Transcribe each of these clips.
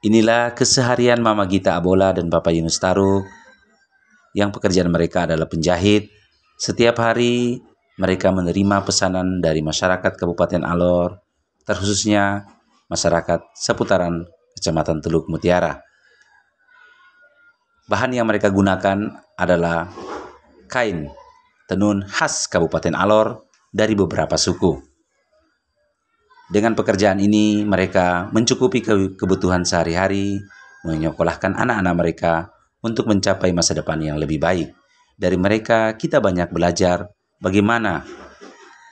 Inilah keseharian Mama Gita Abola dan Bapak Yunus Taruh yang pekerjaan mereka adalah penjahit. Setiap hari mereka menerima pesanan dari masyarakat Kabupaten Alor, terkhususnya masyarakat seputaran Kecamatan Teluk Mutiara. Bahan yang mereka gunakan adalah kain tenun khas Kabupaten Alor dari beberapa suku. Dengan pekerjaan ini, mereka mencukupi kebutuhan sehari-hari, menyekolahkan anak-anak mereka untuk mencapai masa depan yang lebih baik. Dari mereka, kita banyak belajar bagaimana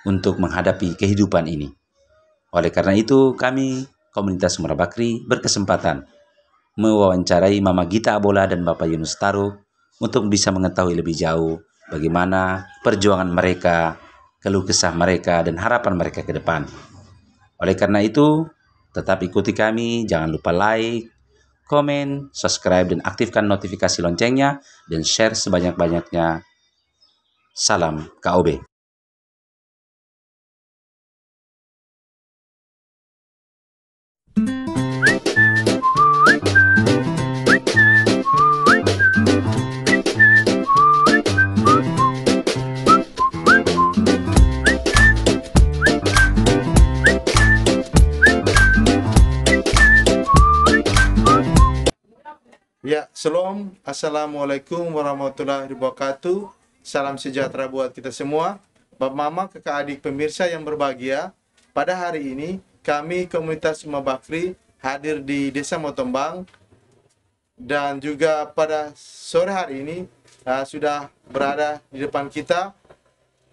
untuk menghadapi kehidupan ini. Oleh karena itu, kami, Komunitas Sumber Bakri, berkesempatan mewawancarai Mama Gita Abola dan Bapak Yunus Taruh untuk bisa mengetahui lebih jauh bagaimana perjuangan mereka, keluh kesah mereka, dan harapan mereka ke depan. Oleh karena itu, tetap ikuti kami, jangan lupa like, komen, subscribe, dan aktifkan notifikasi loncengnya, dan share sebanyak-banyaknya. Salam KOB. Ya, Shalom, Assalamualaikum warahmatullahi wabarakatuh. Salam sejahtera buat kita semua. Bapak Mama, kakak adik pemirsa yang berbahagia, pada hari ini kami Komunitas Sumber Bakri hadir di Desa Motombang, dan juga pada sore hari ini sudah berada di depan kita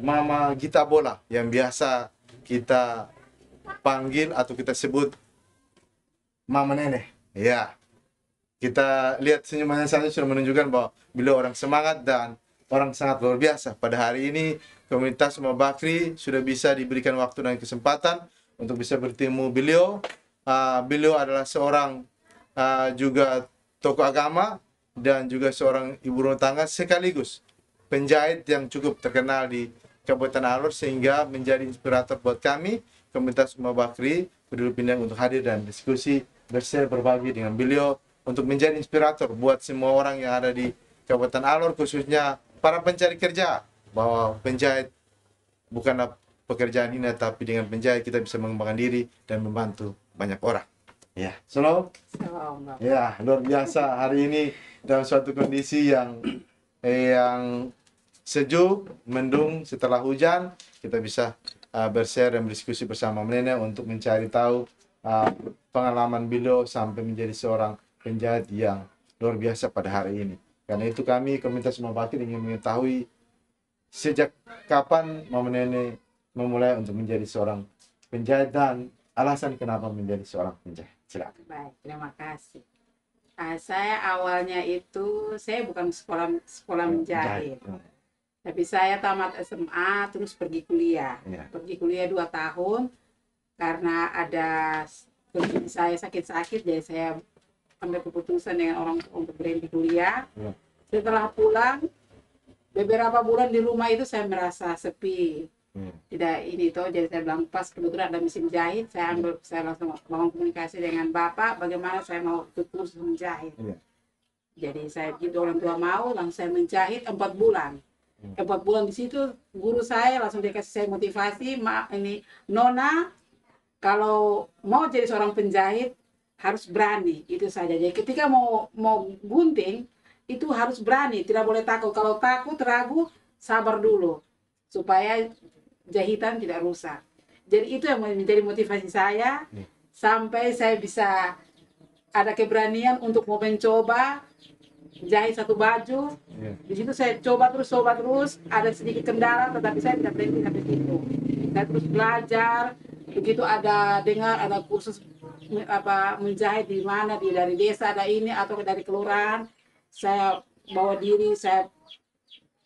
Mama Gita Abola yang biasa kita panggil atau kita sebut Mama Nenek. Ya. Kita lihat senyumannya saja sudah menunjukkan bahwa beliau orang semangat dan orang sangat luar biasa. Pada hari ini, Komunitas Sumber Bakri sudah bisa diberikan waktu dan kesempatan untuk bisa bertemu beliau. Beliau adalah seorang juga tokoh agama dan juga seorang ibu rumah tangga sekaligus penjahit yang cukup terkenal di Kabupaten Alor, sehingga menjadi inspirator buat kami, Komunitas Sumber Bakri Peduli Pindang, untuk hadir dan diskusi, bershare, berbagi dengan beliau, untuk menjadi inspirator buat semua orang yang ada di Kabupaten Alor, khususnya para pencari kerja, bahwa penjahit bukanlah pekerjaan hina, tapi dengan penjahit kita bisa mengembangkan diri dan membantu banyak orang. Ya, Shalom. Ya, luar biasa hari ini dalam suatu kondisi yang sejuk, mendung setelah hujan, kita bisa bershare dan berdiskusi bersama Nenek untuk mencari tahu pengalaman beliau sampai menjadi seorang penjahit yang luar biasa pada hari ini. Karena itu kami Komunitas Sumber Bakri ingin mengetahui sejak kapan Mama Nenek memulai untuk menjadi seorang penjahit dan alasan kenapa menjadi seorang penjahit. Silakan. Baik, terima kasih. Saya awalnya itu saya bukan sekolah menjahit, tapi saya tamat SMA terus pergi kuliah. Pergi kuliah 2 tahun karena ada kondisi saya sakit-sakit, jadi saya ambil keputusan dengan orang tua untuk berhenti kuliah. Setelah pulang beberapa bulan di rumah itu saya merasa sepi, tidak ini toh, jadi saya bilang pas kebetulan ada mesin jahit, saya langsung bangun komunikasi dengan bapak bagaimana saya mau ikut kursus menjahit. Jadi saya begitu orang tua mau, langsung saya menjahit 4 bulan. 4 bulan di situ guru saya langsung dikasih saya motivasi, Nona, kalau mau jadi seorang penjahit harus berani, itu saja. Jadi ketika mau gunting itu harus berani, tidak boleh takut. Kalau takut, ragu, sabar dulu supaya jahitan tidak rusak. Jadi itu yang menjadi motivasi saya sampai saya bisa ada keberanian untuk mau mencoba jahit satu baju. Di situ saya coba terus, ada sedikit kendala tetapi saya tidak berhenti sampai situ. Saya terus belajar. Begitu ada dengar ada kursus menjahit di mana, dari desa ada ini atau dari kelurahan, saya bawa diri, saya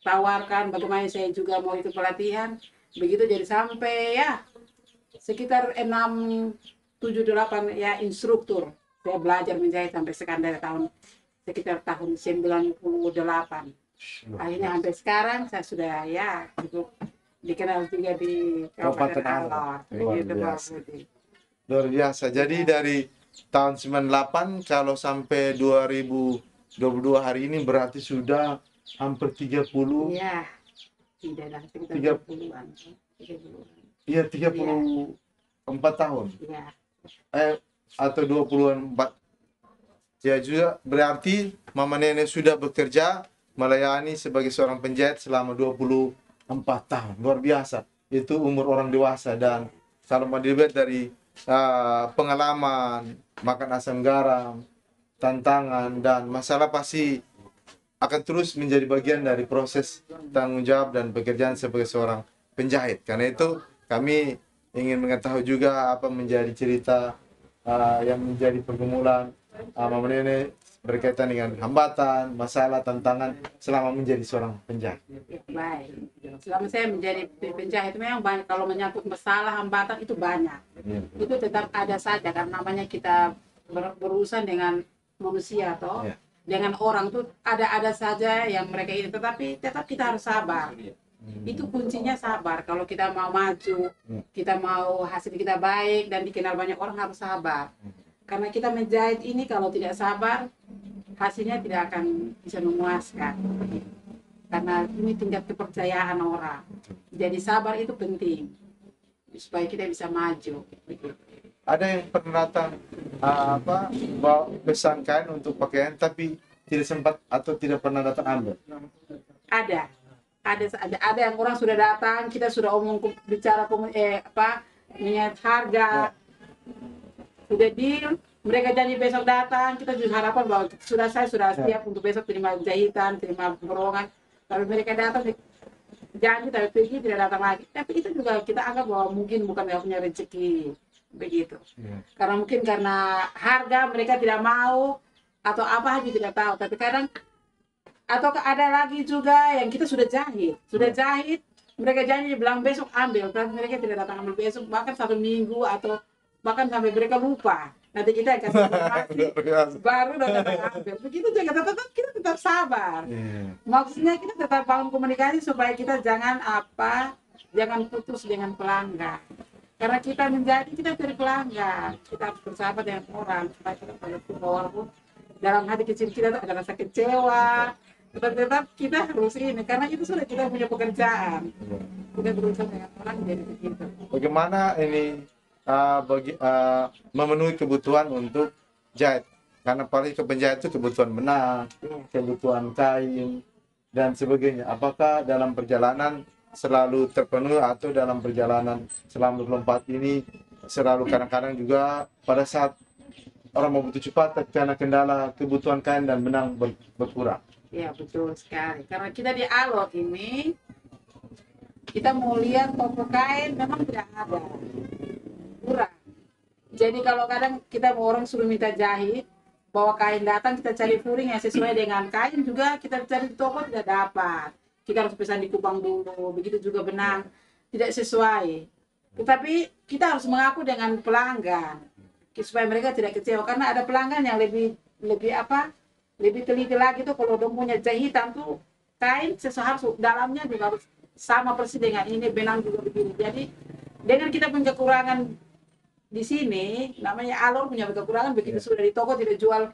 tawarkan bagaimana saya juga mau ikut pelatihan. Begitu jadi sampai ya sekitar 6, 7, 8 ya instruktur. Saya belajar menjahit sampai sekarang dari sekitar tahun 98. Akhirnya sampai sekarang saya sudah ya cukup dikenal juga di Kabupaten Alor. Begitu Pak Budi. Luar biasa. Jadi dari tahun 98, kalau sampai 2022 hari ini berarti sudah hampir 30. Iya, tidak lah, sekitar Tiga- 20-an. 30-an. Iya, 34 tahun. Iya. Atau 24. Ya juga berarti mama nenek sudah bekerja melayani sebagai seorang penjahit selama 24 tahun. Luar biasa. Itu umur orang dewasa. Dan kalau mau dilihat dari pengalaman, makan asam garam, tantangan, dan masalah, pasti akan terus menjadi bagian dari proses tanggung jawab dan pekerjaan sebagai seorang penjahit. Karena itu kami ingin mengetahui juga apa menjadi cerita yang menjadi pergumulan mama nenek berkaitan dengan hambatan, masalah, tantangan selama menjadi seorang penjahit. Ya, baik. Selama saya menjadi penjahit memang banyak, kalau menyangkut masalah hambatan itu banyak. Itu tetap ada saja karena namanya kita berurusan dengan manusia toh. Dengan orang tuh ada saja yang mereka ini, tetapi tetap kita harus sabar. Itu kuncinya sabar. Kalau kita mau maju, kita mau hasil kita baik dan dikenal banyak orang, harus sabar. Karena kita menjahit ini kalau tidak sabar, hasilnya tidak akan bisa memuaskan. Karena ini tingkat kepercayaan orang. Jadi sabar itu penting supaya kita bisa maju. Ada yang pernah datang bawa pesan kain untuk pakaian tapi tidak sempat atau tidak pernah datang ambil. Ada yang orang sudah datang, kita sudah bicara niat harga, sudah deal, mereka janji besok datang, kita juga harapan bahwa saya sudah siap untuk besok terima jahitan, terima borongan. Kalau mereka datang janji tapi pergi tidak datang lagi, tapi itu juga kita anggap bahwa mungkin bukan nggak punya rezeki begitu. Karena mungkin karena harga mereka tidak mau atau apa aja tidak tahu. Tapi kadang atau ada lagi juga yang kita sudah jahit, mereka janji bilang besok ambil, tapi mereka tidak datang ambil besok, bahkan 1 minggu atau bahkan sampai mereka lupa. Nanti kita kasih informasi baru datang ambil. Begitu juga kita tetap sabar. Maksudnya kita tetap bangun komunikasi supaya kita jangan putus dengan pelanggan. Karena kita kita cari pelanggan, kita harus bersahabat dengan orang supaya kita walaupun dalam hati kecil kita ada rasa kecewa, tetap kita harus ini, karena itu sudah kita punya pekerjaan. Kita berusaha dengan orang jadi begitu. Bagaimana ini memenuhi kebutuhan untuk jahit? Karena paling penjahit itu kebutuhan benang, kebutuhan kain, dan sebagainya. Apakah dalam perjalanan selalu terpenuhi atau dalam perjalanan selama 24 ini selalu kadang-kadang juga pada saat orang mau butuh cepat karena kendala kebutuhan kain dan benang berkurang? Ya betul sekali. Karena kita di Alor ini kita mau lihat toko kain memang tidak ada, kurang. Jadi kalau kadang kita mau orang suruh minta jahit, bawa kain datang, kita cari furing yang sesuai dengan kain juga kita cari di toko tidak dapat. Kita harus pesan di Kupang dulu, begitu juga benang tidak sesuai. Tetapi kita harus mengaku dengan pelanggan supaya mereka tidak kecewa, karena ada pelanggan yang lebih teliti lagi tuh. Kalau dong punya jahitan tuh kain seharusnya dalamnya juga harus sama persis dengan ini, benang juga begini. Jadi dengan kita punya kekurangan di sini, namanya Alor punya kekurangan, begitu sudah di toko tidak jual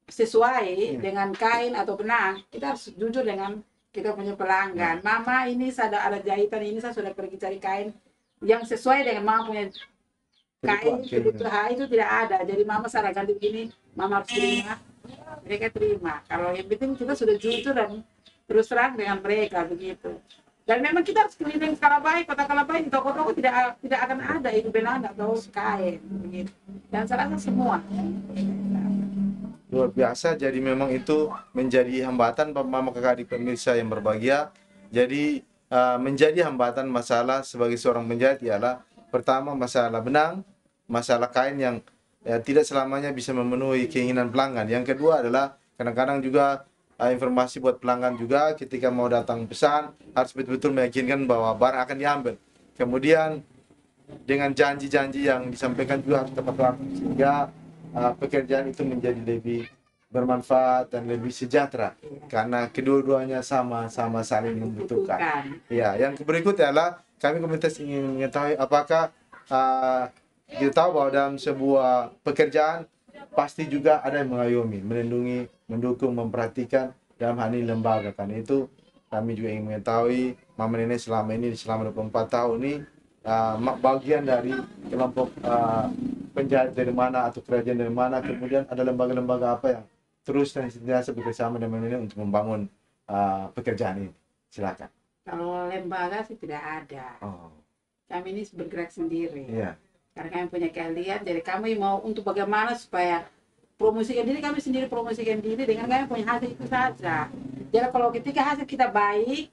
sesuai dengan kain atau benang, kita harus jujur dengan kita punya pelanggan. Mama ini ada jahitan ini, saya sudah pergi cari kain yang sesuai dengan mama punya kain, kebutuhan itu tidak ada. Jadi mama saya ganti begini, mama harus terima, mereka terima. Kalau yang penting kita sudah jujur dan terus terang dengan mereka begitu. Dan memang kita harus keliling Kalabai, kota Kalabai, di toko-toko tidak akan ada itu benang atau kain begitu. Dan saya rasa semua luar biasa. Jadi memang itu menjadi hambatan mama kakak adik pemirsa yang berbahagia. Jadi menjadi hambatan masalah sebagai seorang penjahit ialah pertama masalah benang, masalah kain yang tidak selamanya bisa memenuhi keinginan pelanggan. Yang kedua adalah kadang-kadang juga informasi buat pelanggan juga ketika mau datang pesan harus betul-betul meyakinkan bahwa barang akan diambil. Kemudian dengan janji-janji yang disampaikan juga harus tepat waktu sehingga pekerjaan itu menjadi lebih bermanfaat dan lebih sejahtera karena kedua-duanya sama-sama saling membutuhkan. Ya, yang berikut adalah kami komunitas ingin mengetahui apakah kita tahu bahwa dalam sebuah pekerjaan pasti juga ada yang mengayomi, melindungi, mendukung, memperhatikan dalam hal ini lembaga. Kan itu kami juga ingin mengetahui Mama Nenek selama ini, selama 24 tahun ini bagian dari kelompok penjahit dari mana atau kerajaan dari mana, kemudian ada lembaga-lembaga apa yang terus dan senantiasa bekerjasama dengan Mama Nenek untuk membangun pekerjaan ini. Silakan. Kalau lembaga sih tidak ada. Oh. Kami ini bergerak sendiri. Iya. Karena kami punya keahlian, jadi kami mau untuk bagaimana supaya promosikan diri, kami sendiri promosikan diri dengan kami punya hasil itu saja. Jadi kalau ketika hasil kita baik,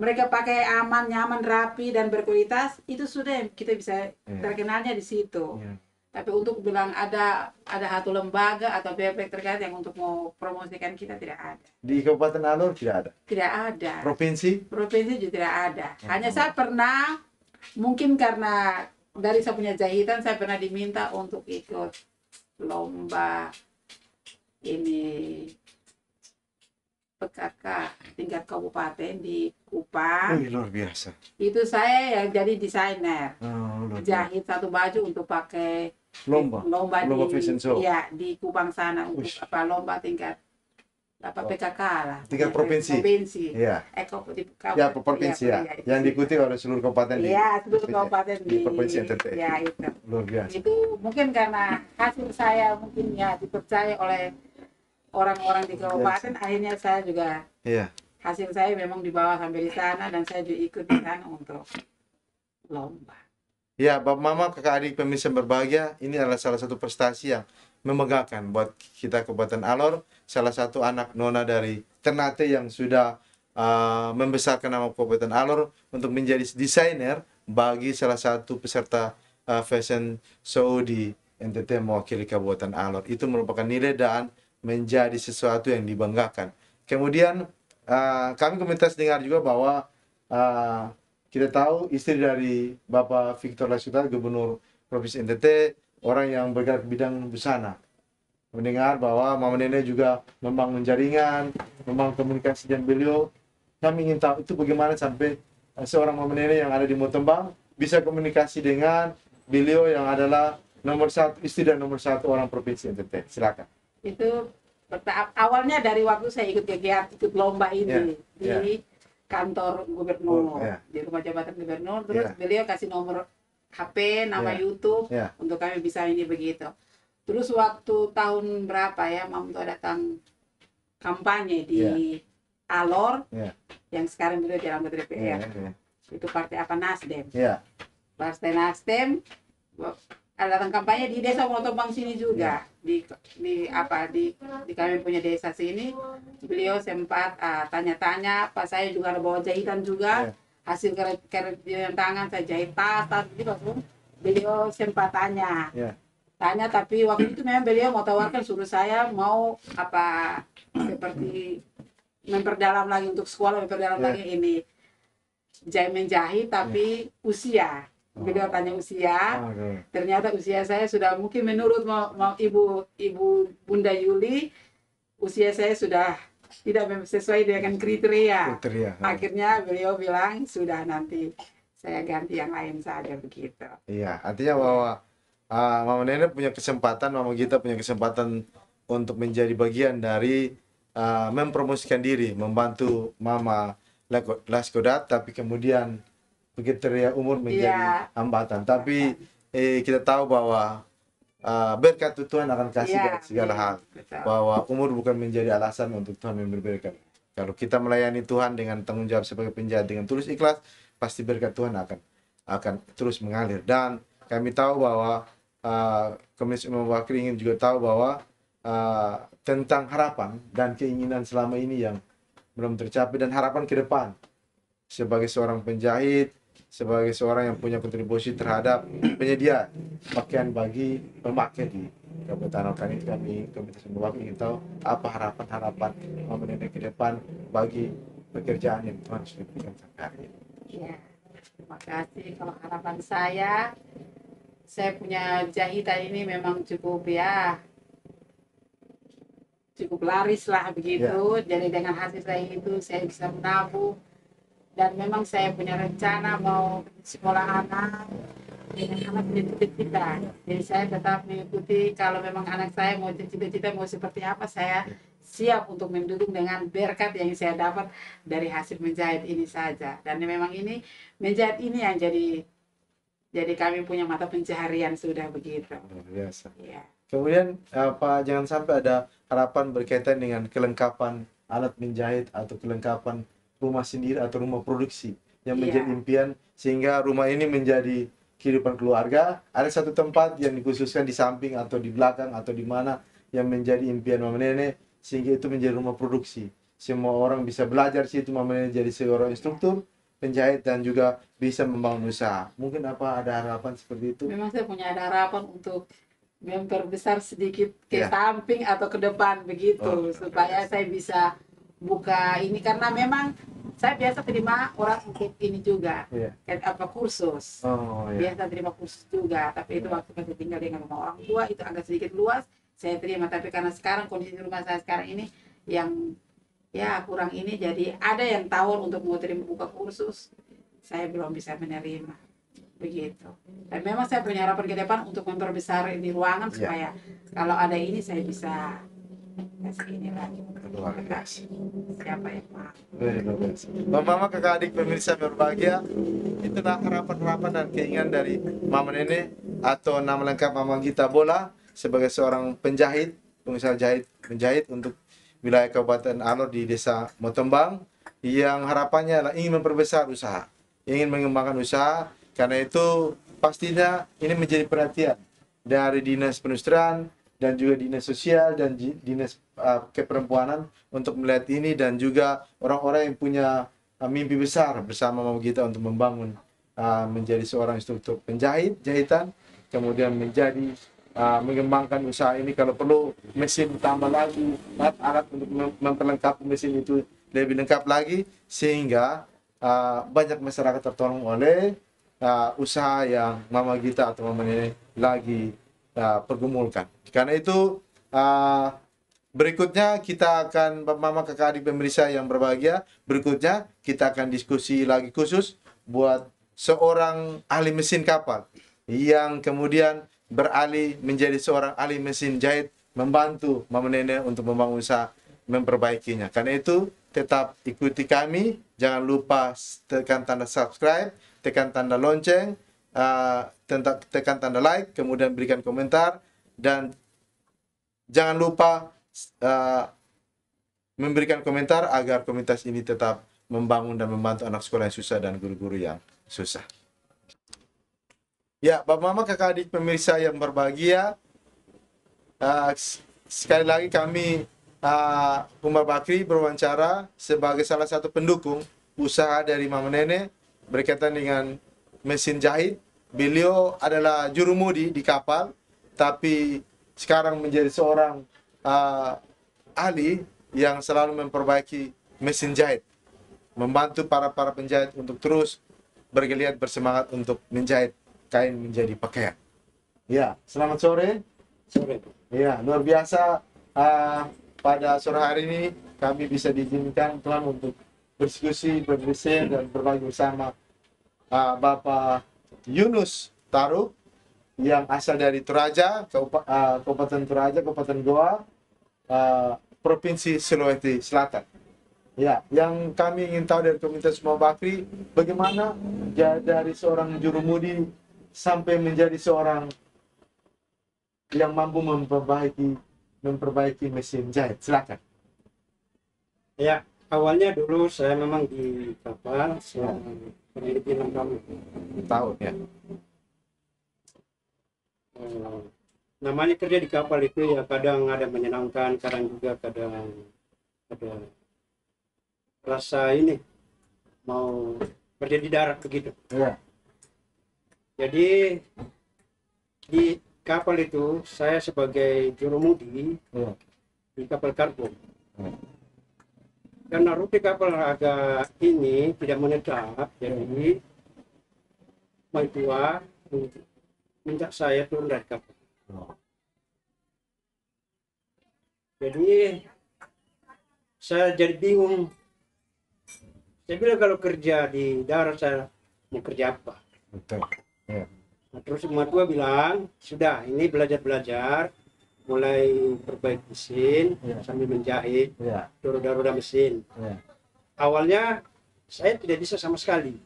mereka pakai aman, nyaman, rapi, dan berkualitas, itu sudah kita bisa terkenalnya di situ. Tapi untuk bilang ada satu lembaga atau pihak terkait yang untuk mau promosikan kita, tidak ada. Di Kabupaten Alor tidak ada? Tidak ada. Provinsi? Provinsi juga tidak ada. Hanya saya pernah, mungkin karena dari saya punya jahitan, saya pernah diminta untuk ikut lomba ini PKK tingkat kabupaten di Kupang. Luar biasa. Itu saya yang jadi desainer. Luar biasa. Jahit satu baju untuk pakai lomba di fashion show. Ya, di Kupang sana untuk lomba tingkat PKK lah. Tingkat provinsi. Iya. Ya, provinsi ya. Yang diikuti oleh seluruh kabupaten. Iya, seluruh kabupaten di provinsi NTT. Ya, itu. Luar biasa. Itu mungkin karena hasil saya mungkin ya dipercaya oleh orang-orang di kabupaten, akhirnya saya juga hasil saya memang dibawa sampai di sana dan saya juga ikut di sana untuk lomba. Ya, Bapak Mama, kakak adik pemirsa berbahagia, ini adalah salah satu prestasi yang membanggakan buat kita Kabupaten Alor, salah satu anak nona dari Ternate yang sudah membesarkan nama Kabupaten Alor untuk menjadi desainer bagi salah satu peserta fashion show di NTT mewakili Kabupaten Alor. Itu merupakan nilai dan menjadi sesuatu yang dibanggakan. Kemudian kami komunitas dengar juga bahwa kita tahu istri dari Bapak Victor Laskudat, Gubernur Provinsi NTT, orang yang bergerak di bidang busana. Mendengar bahwa Mama Nenek juga membangun jaringan, membangun komunikasi dengan beliau. Kami ingin tahu itu bagaimana sampai seorang Mama Nenek yang ada di Motembang bisa komunikasi dengan beliau yang adalah nomor satu istri dan nomor satu orang Provinsi NTT. Silakan. Itu awalnya dari waktu saya ikut kegiatan, ikut lomba ini di kantor gubernur, di rumah jabatan gubernur. Terus beliau kasih nomor HP, nama YouTube untuk kami bisa ini begitu. Terus waktu tahun berapa ya, Mamto datang kampanye di Alor, yang sekarang beliau jadi anggota DPR. Itu partai apa, Nasdem. Partai Nasdem datang kampanye di desa Motobang sini juga, di kami punya desa sini. Beliau sempat tanya-tanya, pas saya juga ada bawa jahitan juga, hasil kerja tangan saya jahit tas gitu. Beliau sempat tanya, tapi waktu itu memang beliau mau tawarkan suruh saya mau seperti memperdalam lagi untuk sekolah, memperdalam lagi ini menjahit, tapi usia. Beliau tanya usia, ternyata usia saya sudah mungkin menurut ibu Bunda Yuli, usia saya sudah tidak sesuai dengan kriteria. Akhirnya beliau bilang sudah, nanti saya ganti yang lain saja begitu. Iya, artinya bahwa Mama Nenek punya kesempatan, Mama Gita punya kesempatan untuk menjadi bagian dari mempromosikan diri, membantu Mama Laskudat, tapi kemudian kriteria umur menjadi hambatan. Tapi kita tahu bahwa berkat Tuhan akan kasih segala hal. Bahwa umur bukan menjadi alasan untuk Tuhan memberi berkat. Kalau kita melayani Tuhan dengan tanggung jawab sebagai penjahat dengan tulus ikhlas, pasti berkat Tuhan akan terus mengalir. Dan kami tahu bahwa Komisi Umum Wakil ingin juga tahu bahwa tentang harapan dan keinginan selama ini yang belum tercapai dan harapan ke depan sebagai seorang penjahit, sebagai seorang yang punya kontribusi terhadap penyedia pakaian bagi pemakai di Kabupaten Alor. Kami Komunitas Wakil ingin tahu apa harapan Mama Nenek ke depan bagi pekerjaan yang Tuhan sudah berikan sampai hari ini. Ya, terima kasih. Kalau harapan saya punya jahitan ini memang cukup laris lah begitu. Jadi dengan hasil saya itu saya bisa menabung. Dan memang saya punya rencana mau sekolah anak, dengan anak punya cita-cita. Jadi saya tetap mengikuti, kalau memang anak saya mau cita-cita mau seperti apa, saya siap untuk mendukung dengan berkat yang saya dapat dari hasil menjahit ini saja. Dan memang ini menjahit ini yang jadi kami punya mata pencaharian sudah begitu. Luar biasa. Ya. Kemudian apa, jangan sampai ada harapan berkaitan dengan kelengkapan alat menjahit atau kelengkapan rumah sendiri atau rumah produksi yang menjadi Iya. impian, sehingga rumah ini menjadi kehidupan keluarga. Ada satu tempat yang dikhususkan di samping atau di belakang atau di mana yang menjadi impian mama nenek, sehingga itu menjadi rumah produksi. Semua orang bisa belajar situ, mama nenek jadi seorang instruktur penjahit dan juga bisa membangun usaha. Mungkin apa ada harapan seperti itu? Memang saya punya ada harapan untuk memperbesar sedikit ke Ya. samping atau ke depan begitu, Oh, supaya saya bisa buka ini, karena memang saya biasa terima orang untuk ini juga, Iya. kayak apa kursus. Oh ya. Biasa terima kursus juga, tapi itu waktu saya tinggal dengan rumah orang tua itu agak sedikit luas, saya terima. Tapi karena sekarang kondisi rumah saya sekarang ini yang ya kurang ini, jadi ada yang tawar untuk mau terima buka kursus, saya belum bisa menerima begitu. Dan memang saya punya harapan ke depan untuk memperbesar ini ruangan, supaya kalau ada ini saya bisa kasih ini lagi. Luar biasa. Siapa yang mau? Luar biasa. Bapak mama kakak adik pemirsa berbahagia, itulah harapan-harapan dan keinginan dari mama nenek atau nama lengkap Mama Gita Bola sebagai seorang penjahit, pengusaha jahit menjahit untuk wilayah Kabupaten Alor di Desa Motombang, yang harapannya adalah ingin memperbesar usaha, ingin mengembangkan usaha. Karena itu pastinya ini menjadi perhatian dari Dinas Perindustrian dan juga Dinas Sosial dan Dinas Keperempuanan untuk melihat ini, dan juga orang-orang yang punya mimpi besar bersama Mama Gita untuk membangun menjadi seorang instruktur penjahit, jahitan, kemudian menjadi mengembangkan usaha ini. Kalau perlu mesin tambah lagi, alat untuk memperlengkapi mesin itu lebih lengkap lagi, sehingga banyak masyarakat tertolong oleh usaha yang Mama Gita atau Mama Nenek lagi pergumulkan. Karena itu berikutnya kita akan, Bapak Mama kakak adik pemirsa yang berbahagia, berikutnya kita akan diskusi lagi khusus buat seorang ahli mesin kapal yang kemudian beralih menjadi seorang ahli mesin jahit, membantu Mama Nenek untuk membangun usaha, memperbaikinya. Karena itu tetap ikuti kami, jangan lupa tekan tanda subscribe, tekan tanda lonceng, tekan tanda like, kemudian berikan komentar, dan jangan lupa memberikan komentar agar komunitas ini tetap membangun dan membantu anak sekolah yang susah dan guru-guru yang susah. Ya, Bapak Mama kakak adik pemirsa yang berbahagia, sekali lagi kami Umar Bakri berwawancara sebagai salah satu pendukung usaha dari Mama Nenek berkaitan dengan mesin jahit. Beliau adalah jurumudi di kapal, tapi sekarang menjadi seorang ahli yang selalu memperbaiki mesin jahit, membantu para penjahit untuk terus bergeliat bersemangat untuk menjahit kain menjadi pakaian. Ya, selamat sore. Sore. Ya, luar biasa. Pada sore hari ini kami bisa diizinkan Tuhan untuk berdiskusi, berdiskusi dan berbagi bersama Bapak Yunus Taruk yang asal dari Toraja, Kabupaten Toraja, Kabupaten Goa, Provinsi Sulawesi Selatan. Ya, yang kami ingin tahu dari komunitas Umar Bakri, bagaimana dari seorang jurumudi sampai menjadi seorang yang mampu memperbaiki mesin jahit. Silakan. Ya, awalnya dulu saya memang di kapal selama kurang lebih 6 tahun. Tahun ya. Namanya kerja di kapal itu ya kadang ada menyenangkan, kadang juga kadang ada rasa ini mau kerja di darat begitu. Ya. Jadi di kapal itu saya sebagai jurumudi Ya. di kapal kargo. Karena rute kapal agak ini tidak menetap, jadi mertua minta saya turun dari kapal. Jadi saya jadi bingung. Saya bilang kalau kerja di darat saya mau kerja apa? Betul. Ya. Nah, terus tua bilang, sudah ini belajar-belajar, mulai perbaiki mesin sambil menjahit, roda-roda mesin. Awalnya saya tidak bisa sama sekali.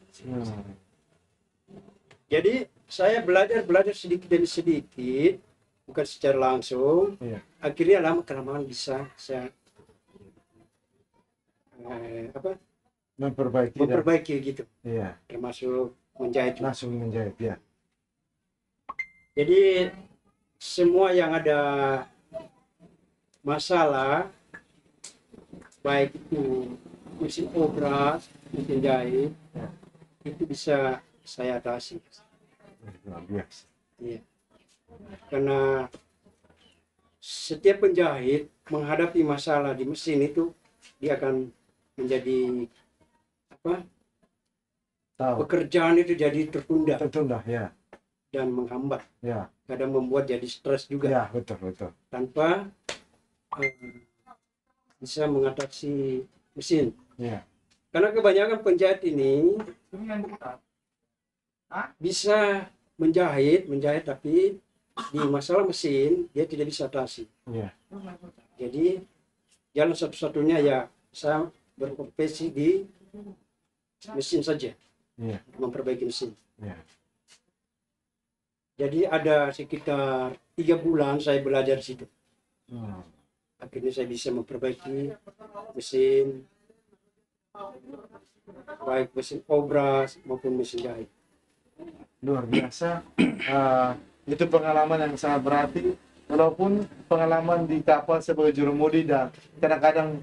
Jadi saya belajar sedikit demi sedikit, bukan secara langsung. Akhirnya lama kelamaan bisa saya memperbaiki gitu. Termasuk menjahit. Langsung menjahit ya. Jadi semua yang ada masalah, baik itu mesin obras, mesin jahit, itu bisa saya atasi. Iya. Karena setiap penjahit menghadapi masalah di mesin itu, dia akan menjadi pekerjaan itu jadi tertunda ya. Dan menghambat, Ya. kadang membuat jadi stres juga. Ya, betul. Tanpa bisa mengatasi mesin. Ya. Karena kebanyakan penjahit ini bisa menjahit tapi di masalah mesin dia tidak bisa atasi. Ya. Jadi jalan satu-satunya ya saya berprofesi di mesin saja, memperbaiki mesin. Ya. Jadi ada sekitar 3 bulan saya belajar di situ. Akhirnya saya bisa memperbaiki mesin, baik mesin obras maupun mesin jahit. Luar biasa. Itu pengalaman yang sangat berarti. Walaupun pengalaman di kapal sebagai jurumudi dan kadang-kadang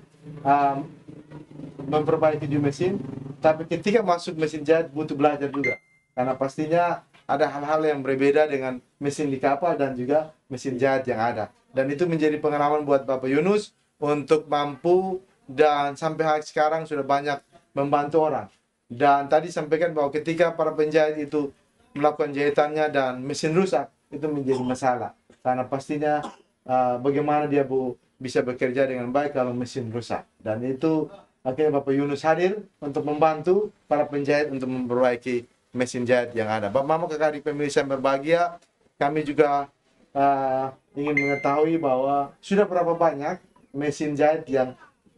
memperbaiki di mesin, tapi ketika masuk mesin jahit butuh belajar juga. Karena pastinya ada hal-hal yang berbeda dengan mesin di kapal dan juga mesin jahit yang ada. Dan itu menjadi pengalaman buat Bapak Yunus untuk mampu dan sampai hari sekarang sudah banyak membantu orang. Dan tadi sampaikan bahwa ketika para penjahit itu melakukan jahitannya dan mesin rusak, itu menjadi masalah. Karena pastinya bagaimana dia bisa bekerja dengan baik kalau mesin rusak. Dan itu akhirnya Bapak Yunus hadir untuk membantu para penjahit untuk memperbaiki mesin jahit yang ada. Bapak Mama, kakak adik pemirsa yang berbahagia, kami juga ingin mengetahui bahwa sudah berapa banyak mesin jahit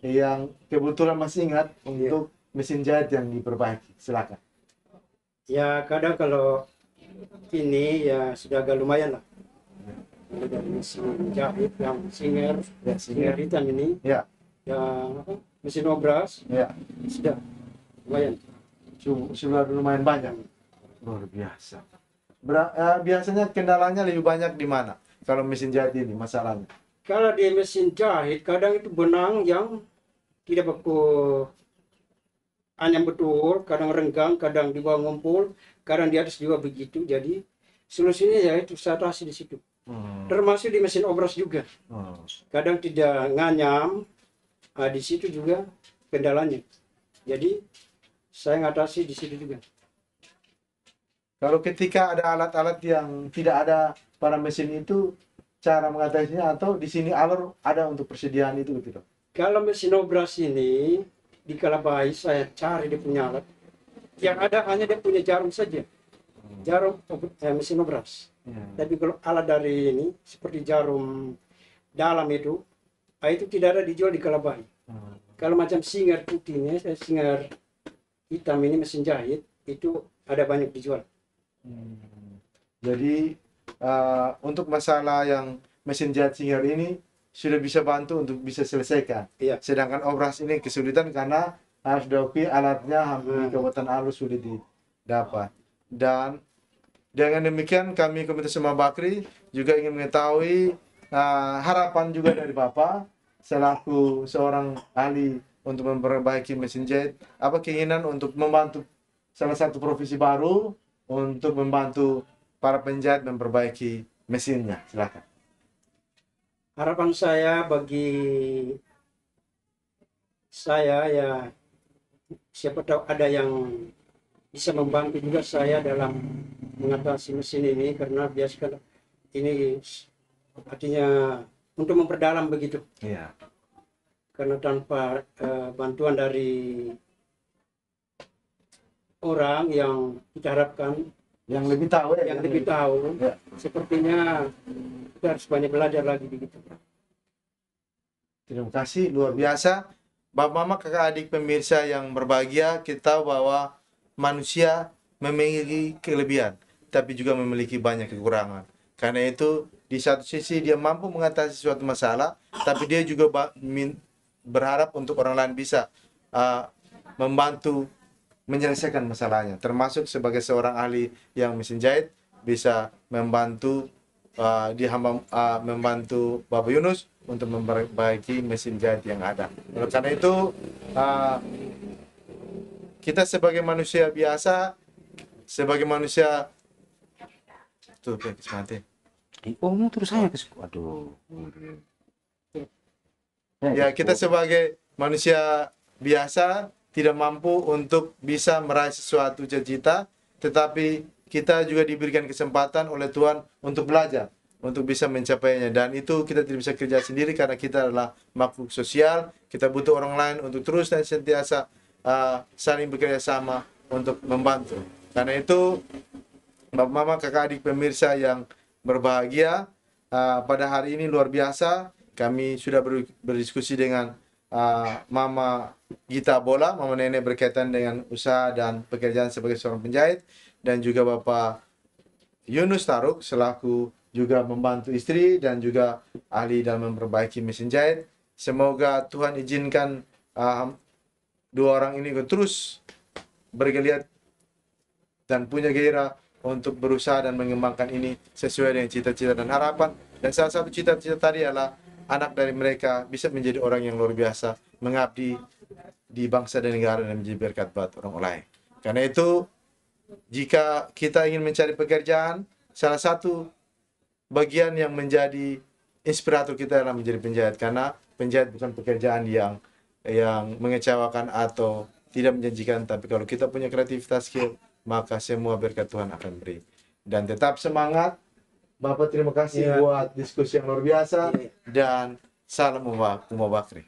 yang kebetulan masih ingat untuk mesin jahit yang diperbaiki. Silakan. Ya kadang kalau ini ya sudah agak lumayan lah. Ada mesin jahit yang singer hitam ini, yang mesin obras, sudah lumayan. Sudah lumayan banyak. Luar biasa. Biasanya kendalanya lebih banyak di mana kalau mesin jahit ini masalahnya? Kalau di mesin jahit kadang itu benang yang tidak beku anyam betul, kadang renggang, kadang di bawah ngumpul, kadang di atas juga begitu. Jadi solusinya ya itu saya atasi di situ. Termasuk di mesin obras juga. Kadang tidak nganyam, di situ juga kendalanya. Jadi saya ngatasi di situ juga. Kalau ketika ada alat-alat yang tidak ada pada mesin itu, cara mengatasinya atau di sini alur ada untuk persediaan itu gitu? Kalau mesin obras ini di Kalabai saya cari dia punya alat. Yang ada hanya dia punya jarum saja. Jarum mesin obras. Tapi kalau alat dari ini seperti jarum dalam itu tidak ada dijual di Kalabai. Kalau macam singer putihnya, singer hitam ini mesin jahit itu ada banyak dijual. Jadi untuk masalah yang mesin jahit singer ini sudah bisa bantu untuk bisa selesaikan. Sedangkan obras ini kesulitan karena harus diakui alatnya hampir di Kabupaten Alor sulit didapat. Dan dengan demikian kami Komunitas Sema Bakri juga ingin mengetahui harapan juga dari Bapak selaku seorang ahli untuk memperbaiki mesin jahit, apa keinginan untuk membantu salah satu profesi baru untuk membantu para penjahit memperbaiki mesinnya. Silakan. Harapan saya bagi saya ya siapa tahu ada yang bisa membantu juga saya dalam mengatasi mesin ini, karena biasanya ini artinya untuk memperdalam begitu. Karena tanpa bantuan dari orang yang kita harapkan Yang lebih tahu ya. yang lebih tahu. Ya. Sepertinya kita harus banyak belajar lagi begitu. Terima kasih, luar biasa. Bapak Mama, kakak adik pemirsa yang berbahagia, kita tahu bahwa manusia memiliki kelebihan, tapi juga memiliki banyak kekurangan. Karena itu, di satu sisi dia mampu mengatasi suatu masalah, tapi dia juga berharap untuk orang lain bisa membantu menyelesaikan masalahnya. Termasuk sebagai seorang ahli yang mesin jahit, bisa membantu membantu Bapak Yunus untuk memperbaiki mesin jahit yang ada. Oleh karena itu, kita sebagai manusia biasa, sebagai manusia tuh mati. Oh, terus saya ke aduh. Ya, kita sebagai manusia biasa tidak mampu untuk bisa meraih sesuatu cita-cita, tetapi kita juga diberikan kesempatan oleh Tuhan untuk belajar, untuk bisa mencapainya. Dan itu kita tidak bisa kerja sendiri karena kita adalah makhluk sosial. Kita butuh orang lain untuk terus dan sentiasa saling bekerja sama untuk membantu. Karena itu, Bapak Mama, kakak adik pemirsa yang berbahagia, pada hari ini luar biasa. Kami sudah berdiskusi dengan Mama Gita Bola, Mama Nenek, berkaitan dengan usaha dan pekerjaan sebagai seorang penjahit, dan juga Bapak Yunus Taruk selaku juga membantu istri dan juga ahli dalam memperbaiki mesin jahit. Semoga Tuhan izinkan dua orang ini terus bergeliat dan punya gairah untuk berusaha dan mengembangkan ini sesuai dengan cita-cita dan harapan. Dan salah satu cita-cita tadi adalah anak dari mereka bisa menjadi orang yang luar biasa, mengabdi di bangsa dan negara dan menjadi berkat buat orang lain. Karena itu, jika kita ingin mencari pekerjaan, salah satu bagian yang menjadi inspirator kita adalah menjadi penjahit. Karena penjahit bukan pekerjaan yang mengecewakan atau tidak menjanjikan, tapi kalau kita punya kreativitas, skill, maka semua berkat Tuhan akan beri. Dan tetap semangat. Bapak, terima kasih buat diskusi yang luar biasa, dan salam Umma Bakri.